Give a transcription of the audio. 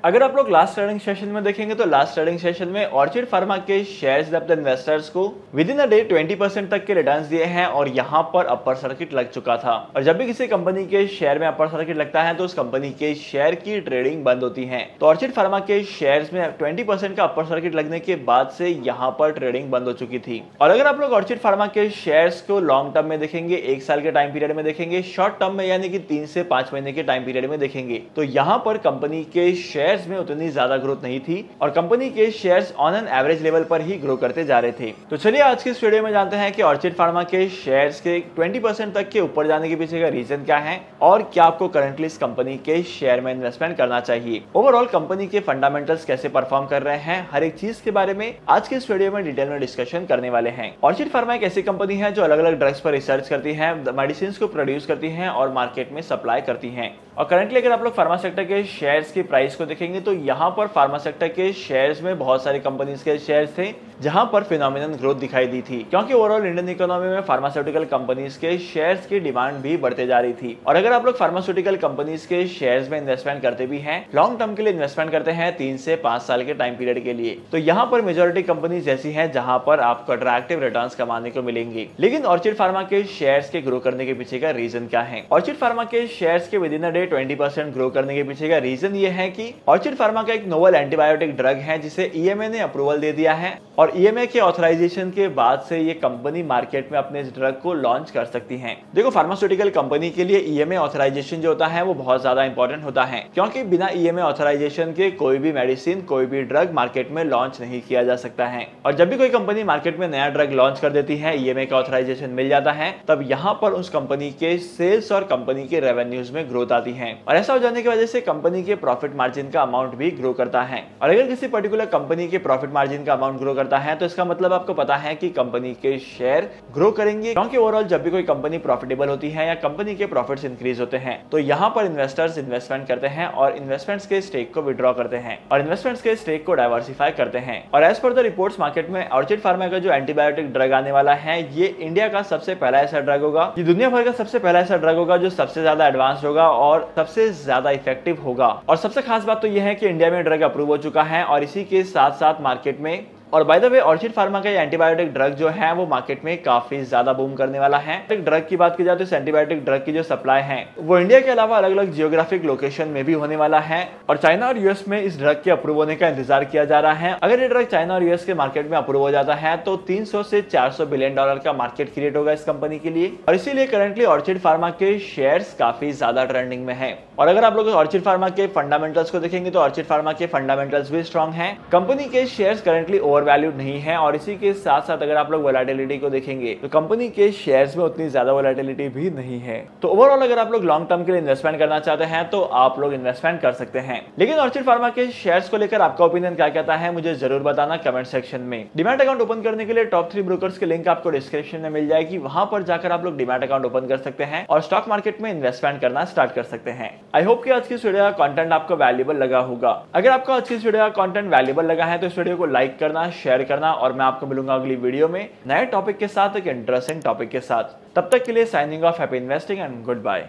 अगर आप लोग लास्ट ट्रेडिंग सेशन में देखेंगे तो लास्ट ट्रेडिंग सेशन में ऑर्चिड फार्मा के शेयर्स ने अपने इन्वेस्टर्स को विद इन अ डे 20% तक के रिटर्न्स दिए हैं और यहां पर अपर सर्किट लग चुका था। और जब भी किसी कंपनी के शेयर में अपर सर्किट लगता है तो उस कंपनी के शेयर की ट्रेडिंग बंद होती है। तो ऑर्चिड फार्मा के शेयर्स में 20% का अपर सर्किट लगने के बाद से यहां पर ट्रेडिंग बंद हो चुकी थी। और अगर आप लोग ऑर्चिड फार्मा के शेयर्स को लॉन्ग टर्म में देखेंगे, 1 साल के टाइम पीरियड में देखेंगे, शॉर्ट टर्म में यानी कि 3 से 5 महीने के टाइम पीरियड में देखेंगे तो यहां पर कंपनी के शेयर्स में उतनी ज्यादा ग्रोथ नहीं थी और कंपनी के shares on an average level पर ही ग्रो करते जा रहे थे। तो चलिए आज के इस वीडियो में जानते हैं कि ऑर्चिड फार्मा के शेयर्स के 20% तक के ऊपर जाने के पीछे का रीजन क्या है और क्या आपको करंटली इस कंपनी के शेयर में इन्वेस्टमेंट करना चाहिए। ओवरऑल कंपनी के फंडामेंटल्स कैसे परफॉर्म कर रहे हैं, हर एक चीज के बारे में आज के इस वीडियो में डिटेल में डिस्कशन करने वाले हैं। ऑर्चिड फार्मा एक ऐसी कंपनी है जो अलग अलग ड्रग्स पर रिसर्च करती है, मेडिसिन को प्रोड्यूस करती है और मार्केट में सप्लाई करती है। और करंटली अगर आप लोग फार्मा सेक्टर के शेयर्स की प्राइस को देखेंगे तो यहाँ पर फार्मा सेक्टर के शेयर्स में बहुत सारी कंपनीज के शेयर्स थे जहां पर फिनोमिनल ग्रोथ दिखाई दी थी, क्योंकि ओवरऑल इंडियन इकोनॉमी में फार्मास्यूटिकल कंपनीज के शेयर्स की डिमांड भी बढ़ते जा रही थी। और अगर आप लोग फार्मास्यूटिकल कंपनीज के शेयर्स में इन्वेस्टमेंट करते भी हैं, लॉन्ग टर्म के लिए इन्वेस्टमेंट करते हैं 3 से 5 साल के टाइम पीरियड के लिए, तो यहाँ पर मेजोरिटी कंपनीज ऐसी हैं जहां पर आपको अट्रैक्टिव रिटर्न्स कमाने को मिलेंगे। लेकिन ऑर्चिड फार्मा के शेयर्स के ग्रो करने के पीछे का रीजन क्या है? ऑर्चिड फार्मा के शेयर्स के with in a day 20% grow करने के पीछे का रीजन ये है कि ऑर्चिड फार्मा का एक नोवेल एंटीबायोटिक ड्रग है जिसे ईएमए ने अप्रूवल दे दिया है और ईएमए के ऑथराइजेशन के बाद से ये कंपनी मार्केट में अपने इस ड्रग को लॉन्च कर सकती है। देखो फार्मास्यूटिकल कंपनी के लिए ईएमए ऑथराइजेशन जो होता है वो बहुत ज्यादा इंपॉर्टेंट होता है, क्योंकि बिना ईएमए ऑथराइजेशन के कोई भी मेडिसिन, कोई भी ड्रग मार्केट में लॉन्च नहीं किया जा सकता है। और जब भी कोई कंपनी मार्केट में नया ड्रग लॉन्च कर देती है, ईएमए का ऑथराइजेशन मिल जाता है, तब यहाँ पर उस कंपनी के सेल्स और कंपनी के रेवेन्यूज में ग्रोथ आती है और ऐसा हो जाने की वजह से कंपनी के प्रॉफिट मार्जिन का अमाउंट भी ग्रो करता है। और अगर किसी पर्टिकुलर कंपनी के प्रॉफिट मार्जिन का अमाउंट ग्रो करता है तो इसका मतलब आपको पता है कि कंपनी के शेयर ग्रो करेंगे, क्योंकि ओवरऑल जब भी कोई कंपनी प्रॉफिटेबल होती है या कंपनी के प्रॉफिट्स इंक्रीज होते हैं तो यहाँ पर इन्वेस्टर्स इन्वेस्टमेंट करते हैं और इन्वेस्टमेंट्स के स्टेक को विड्रॉ करते हैं और इन्वेस्टमेंट्स के स्टेक को डाइवर्सिफाई करते हैं। और as per the reports market में ऑर्चिड फार्मा का जो एंटीबायोटिक ड्रग आने वाला है ये इंडिया का सबसे पहला ऐसा ड्रग होगा, ये दुनिया भर का सबसे पहला ऐसा ड्रग होगा जो सबसे ज्यादा एडवांस होगा और सबसे ज्यादा इफेक्टिव होगा। और सबसे खास बात तो यह है कि इंडिया में ड्रग अप्रूव हो चुका है और इसी के साथ साथ मार्केट में, और by the way orchid Pharma का एंटीबायोटिक ड्रग जो है वो मार्केट में काफी ज्यादा बूम करने वाला है। एक ड्रग की बात की जाए तो इस एंटीबायोटिक ड्रग की जो सप्लाई है वो इंडिया के अलावा अलग अलग जियोग्राफिक लोकेशन में भी होने वाला है और चाइना और यूएस में इस ड्रग के अप्रूव होने का इंतजार किया जा रहा है। अगर ये ड्रग चाइना और यूएस के मार्केट में अप्रूव हो जाता है तो 300 से 400 बिलियन डॉलर का मार्केट क्रिएट होगा इस कंपनी के लिए और इसीलिए करंटली ऑर्चिड फार्मा के शेयर्स काफी ज्यादा ट्रेंडिंग में है। और अगर आप लोग ऑर्चिड फार्मा के फंडामेंटल्स को देखेंगे तो ऑर्चिड फार्मा के फंडामेंटल्स भी स्ट्रॉन्ग है, कंपनी के शेयर्स करंटली ओवरवैल्यूड नहीं है और इसी के साथ साथ अगर आप लोग वोलेटिलिटी को देखेंगे तो कंपनी के शेयर्स में उतनी ज्यादा वोलेटिलिटी भी नहीं है। तो ओवरऑल अगर आप लोग लॉन्ग टर्म के लिए इन्वेस्टमेंट करना चाहते हैं तो आप लोग इन्वेस्टमेंट कर सकते हैं। लेकिन ऑर्चिड फार्मा के शेयर्स को लेकर आपका ओपिनियन क्या कहता है मुझे जरूर बताना कमेंट सेक्शन में। डीमैट अकाउंट ओपन करने के लिए टॉप 3 ब्रोकर्स के लिंक आपको डिस्क्रिप्शन में मिल जाएगी, वहां पर जाकर आप लोग डीमैट अकाउंट ओपन कर सकते हैं और स्टॉक मार्केट में इन्वेस्टमेंट करना स्टार्ट कर सकते हैं। आई होप कि आज की इस वीडियो का कंटेंट आपको वैल्यूएबल लगा होगा। अगर आपको आज की इस वीडियो का कंटेंट वैल्यूएबल लगा है तो इस वीडियो को लाइक करना, शेयर करना और मैं आपको मिलूंगा अगली वीडियो में नए टॉपिक के साथ, एक इंटरेस्टिंग टॉपिक के साथ। तब तक के लिए signing off, happy investing and good bye.